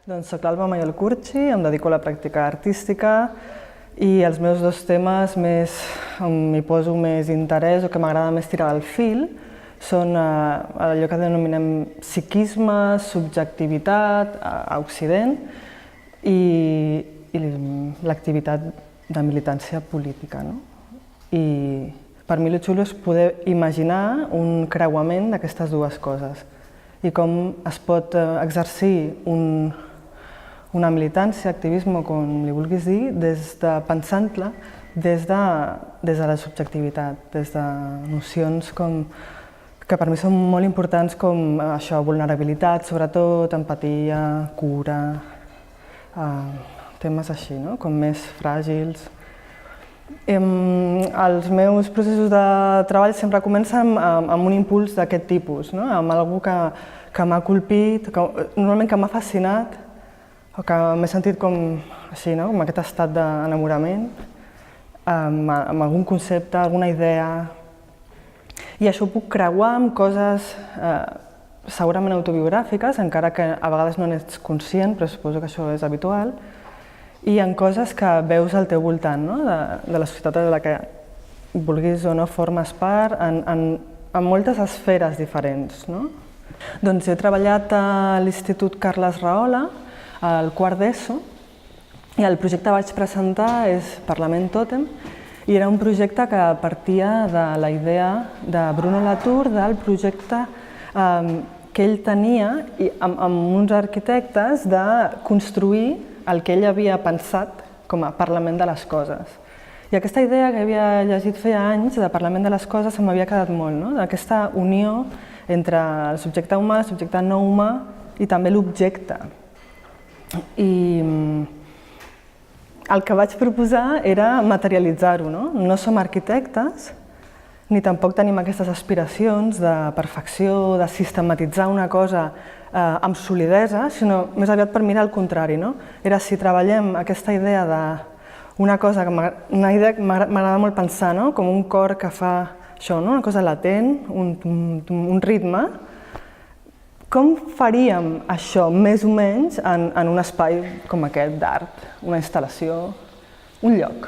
Doncs soc l'Alba Mayol Curchi, em dedico a la pràctica artística i els meus dos temes on m'hi poso més interès o que m'agrada més tirar del fil són allò que denominem psiquisme, subjectivitat a Occident i l'activitat de militància política. I per mi el xulo és poder imaginar un creuament d'aquestes dues coses i com es pot exercir una militància, activisme, com li vulguis dir, pensant-la des de la subjectivitat, des de nocions que per mi són molt importants com això, vulnerabilitat, sobretot, empatia, cura, temes així, com més fràgils. Els meus processos de treball sempre comencen amb un impuls d'aquest tipus, amb algú que m'ha colpit, normalment que m'ha fascinat, o que m'he sentit com així, com aquest estat d'enamorament, amb algun concepte, alguna idea. I això ho puc creuar amb coses segurament autobiogràfiques, encara que a vegades no n'ets conscient, però suposo que això és habitual, i en coses que veus al teu voltant, de la societat de la que vulguis o no formes part, en moltes esferes diferents. Doncs he treballat a l'Institut Carles Rahola, al quart d'ESO, i el projecte que vaig presentar és Parlament Tòtem, i era un projecte que partia de la idea de Bruno Latour, del projecte que ell tenia amb uns arquitectes de construir el que ell havia pensat com a Parlament de les coses. I aquesta idea que havia llegit feia anys de Parlament de les coses se m'havia quedat molt, d'aquesta unió entre el subjecte humà, el subjecte no humà i també l'objecte. I el que vaig proposar era materialitzar-ho. No som arquitectes, ni tampoc tenim aquestes aspiracions de perfecció, de sistematitzar una cosa amb solidesa, sinó més aviat per mirar al contrari. Era si treballem aquesta idea d'una cosa, una idea que m'agrada molt pensar, com un cor que fa això, una cosa latent, un ritme. Com faríem això, més o menys, en un espai com aquest d'art, una instal·lació, un lloc,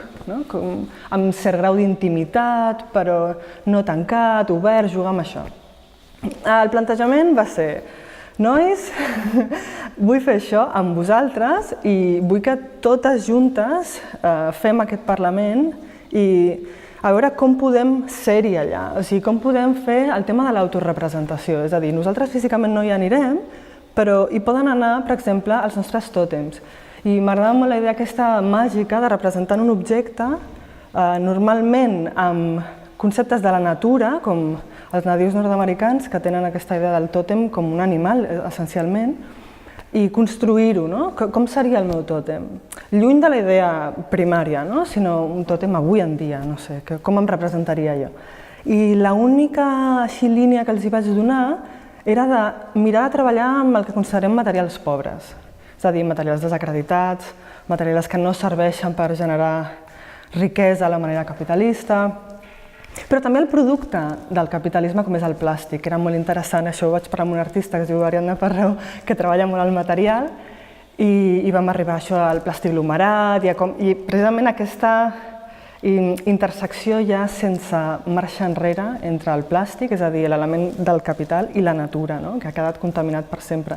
amb cert grau d'intimitat, però no tancat, obert, jugar amb això. El plantejament va ser: nois, vull fer això amb vosaltres i vull que totes juntes fem aquest Parlament i a veure com podem ser-hi allà, o sigui, com podem fer el tema de l'autorepresentació. És a dir, nosaltres físicament no hi anirem, però hi poden anar, per exemple, els nostres tòtems. I m'agrada molt la idea aquesta màgica de representar un objecte, normalment amb conceptes de la natura, com els nadius nord-americans, que tenen aquesta idea del tòtem com un animal, essencialment, i construir-ho, com seria el meu tòtem? Lluny de la idea primària, sinó un tòtem avui en dia, no sé, com em representaria jo. I l'única línia que els hi vaig donar era de mirar de treballar amb el que considerem materials pobres, és a dir, materials desacreditats, materials que no serveixen per generar riquesa a la manera capitalista, però també el producte del capitalisme com és el plàstic, que era molt interessant. Això ho vaig parlar amb un artista que es diu Ariadna Parreu, que treballa molt el material, i vam arribar a això al plàstic aglomerat, i precisament aquesta intersecció ja sense marxa enrere entre el plàstic, és a dir, l'element del capital, i la natura, que ha quedat contaminat per sempre,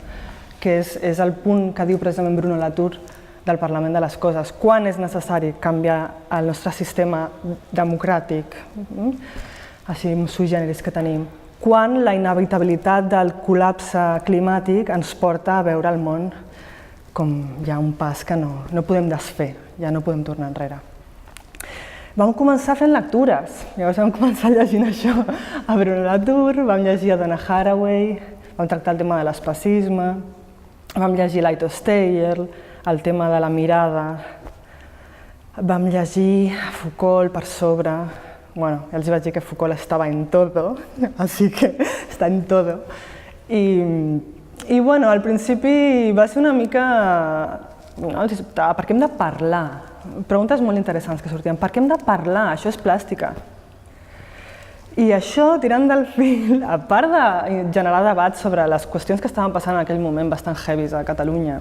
que és el punt que diu precisament Bruno Latour del Parlament de les coses. Quan és necessari canviar el nostre sistema democràtic, així sui generis que tenim? Quan la inevitabilitat del col·lapse climàtic ens porta a veure el món com ja un pas que no podem desfer, ja no podem tornar enrere. Vam començar fent lectures, llavors vam començar llegint això a Bruno Latour, vam llegir a Donna Haraway, vam tractar el tema de l'especisme, vam llegir Lito Steyer, el tema de la mirada, vam llegir Foucault per sobre, ja els vaig dir que Foucault estava en todo, així que està en todo. I al principi va ser una mica, per què hem de parlar? Preguntes molt interessants que sortien, per què hem de parlar? Això és plàstica. I això, tirant del fil, a part de generar debats sobre les qüestions que estaven passant en aquell moment bastant heavies a Catalunya,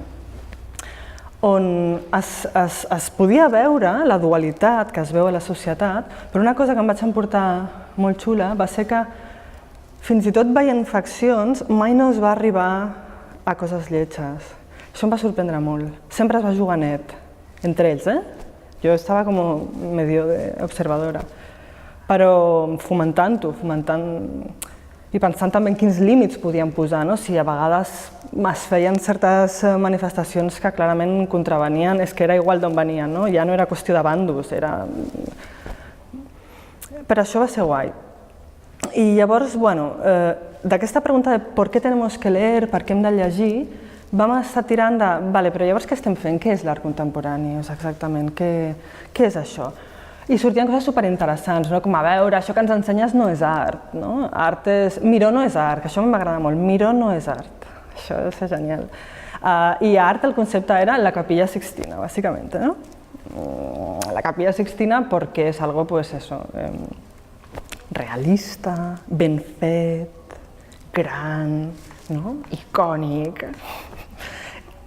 on es podia veure la dualitat que es veu a la societat, però una cosa que em vaig emportar molt xula va ser que fins i tot veient faccions mai no es va arribar a coses lletges. Això em va sorprendre molt. Sempre es va jugar net, entre ells, Jo estava com medio observadora, però fomentant-ho, i pensant també en quins límits podien posar, si a vegades es feien certes manifestacions que clarament contravenien, és que era igual d'on venien, ja no era qüestió de bandos, era... Però això va ser guai. I llavors, d'aquesta pregunta de per què tenemos que leer, per què hem de llegir, vam estar tirant de, vale, però llavors què estem fent? Què és l'art contemporani? Exactament, què és això? I sortien coses superinteressants, com a veure, això que ens ensenyes no és art, art és... Miró no és art, que això m'agrada molt, Miró no és art, això és genial. I art, el concepte era la Capilla Sixtina, bàsicament, La Capilla Sixtina perquè és algo, pues eso, realista, ben fet, gran, icònic.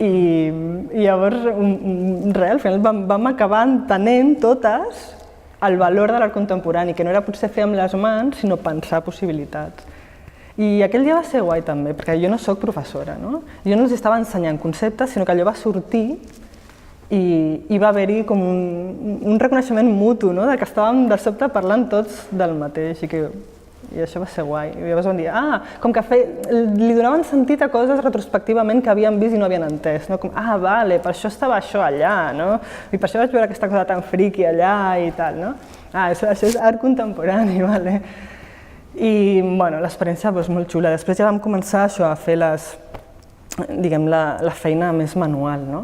I llavors, al final vam acabar entenent totes el valor de l'art contemporani, que no era potser fer amb les mans, sinó pensar possibilitats. I aquell dia va ser guai també, perquè jo no soc professora, Jo no els estava ensenyant conceptes, sinó que allò va sortir i va haver-hi com un reconeixement mutu, de que estàvem de sobte parlant tots del mateix i això va ser guai. I llavors vam dir, com que li donaven sentit a coses retrospectivament que havien vist i no havien entès, com, vale, per això estava això allà, i per això vaig veure aquesta cosa tan friqui allà i tal, això és art contemporani, vale. I, l'experiència és molt xula. Després ja vam començar a fer la feina més manual,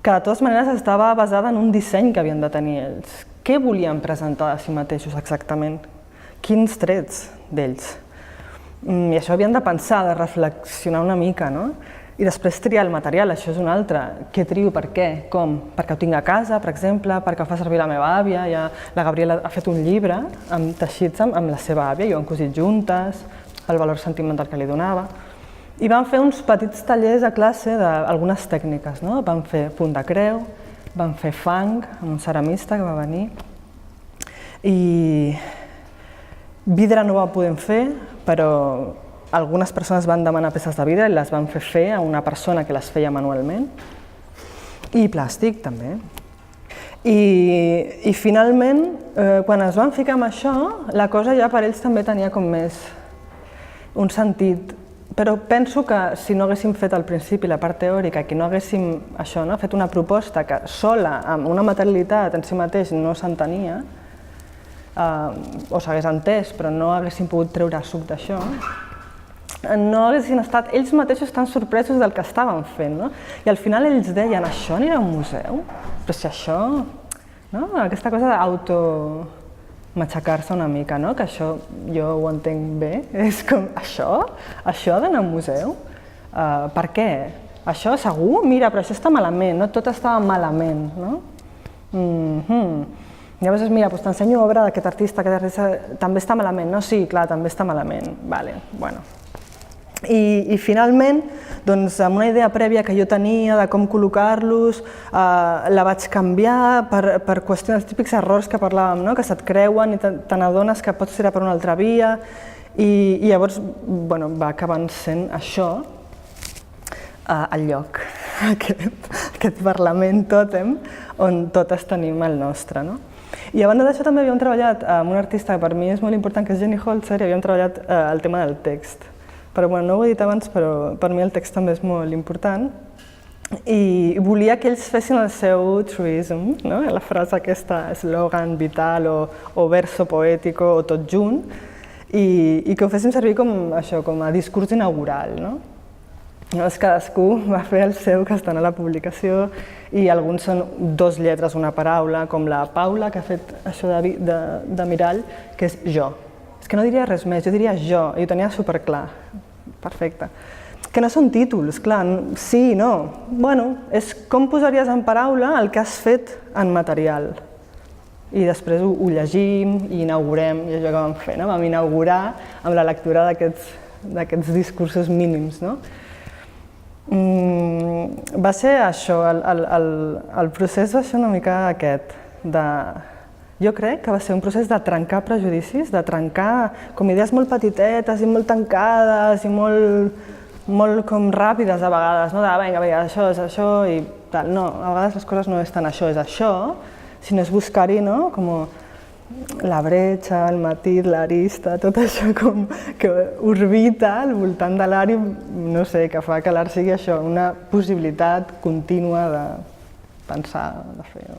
que de totes maneres estava basada en un disseny que havien de tenir ells. Què volien presentar de si mateixos exactament? Quins trets d'ells? I això havien de pensar, de reflexionar una mica, I després triar el material, això és un altre. Què trio, per què, com? Perquè ho tinc a casa, per exemple, perquè ho fa servir la meva àvia. La Gabriela ha fet un llibre amb teixits amb la seva àvia i ho han cosit juntes, el valor sentimental que li donava. I vam fer uns petits tallers a classe d'algunes tècniques. Vam fer punt de creu, vam fer fang amb un ceramista que va venir. I vidre no ho podem fer, però algunes persones van demanar peces de vidre i les van fer a una persona que les feia manualment. I plàstic, també. I finalment, quan es van ficar amb això, la cosa ja per ells també tenia com més un sentit. Però penso que si no haguéssim fet al principi la part teòrica, que no haguéssim fet una proposta que sola, amb una materialitat en si mateix, no s'entenia, o s'hagués entès, però no haguéssim pogut treure suc d'això, no haguessin estat ells mateixos tan sorpresos del que estaven fent. I al final ells deien, això anirà a un museu? Però si això... Aquesta cosa d'auto-matxacar-se una mica, que això jo ho entenc bé, és com, això ha d'anar a un museu? Per què? Això segur? Mira, però això està malament, tot estava malament. Llavors, mira, t'ensenyo obra d'aquest artista, també està malament, no? Sí, clar, també està malament. Vale, bueno. I finalment, amb una idea prèvia que jo tenia de com col·locar-los, la vaig canviar per qüestions, els típics errors que parlàvem, que se't creuen i te n'adones que pots tirar per una altra via, i llavors va acabar sent això el lloc, aquest parlament tòtem, on totes tenim el nostre. I a banda d'això també havíem treballat amb un artista que per mi és molt important, que és Jenny Holzer, i havíem treballat el tema del text. Però no ho he dit abans, però per mi el text també és molt important. I volia que ells fessin el seu truism, la frase aquesta, eslògan vital o verso poètico o tot junt, i que ho fessin servir com a discurs inaugural. Llavors cadascú va fer el seu, que estan a la publicació, i alguns són 2 lletres, una paraula, com la Paula, que ha fet això de mirall, que és jo. És que no diria res més, jo diria jo, i ho tenia superclar. Perfecte. Que no són títols, clar, sí, no. Bueno, és com posaries en paraula el que has fet en material. I després ho llegim i inaugurem, i això que vam fer, vam inaugurar amb la lectura d'aquests discursos mínims. Va ser això, el procés va ser una mica aquest, jo crec que va ser un procés de trencar prejudicis, de trencar com idees molt petitetes i molt tancades i molt com ràpides a vegades, no? Vinga, això és això i tal. No, a vegades les coses no és tant això és això, sinó és buscar-hi, no? Com la bretxa, el matiz, l'arista, tot això com que orbita al voltant de l'art i no sé, que fa que l'art sigui això, una possibilitat contínua de pensar, de fer.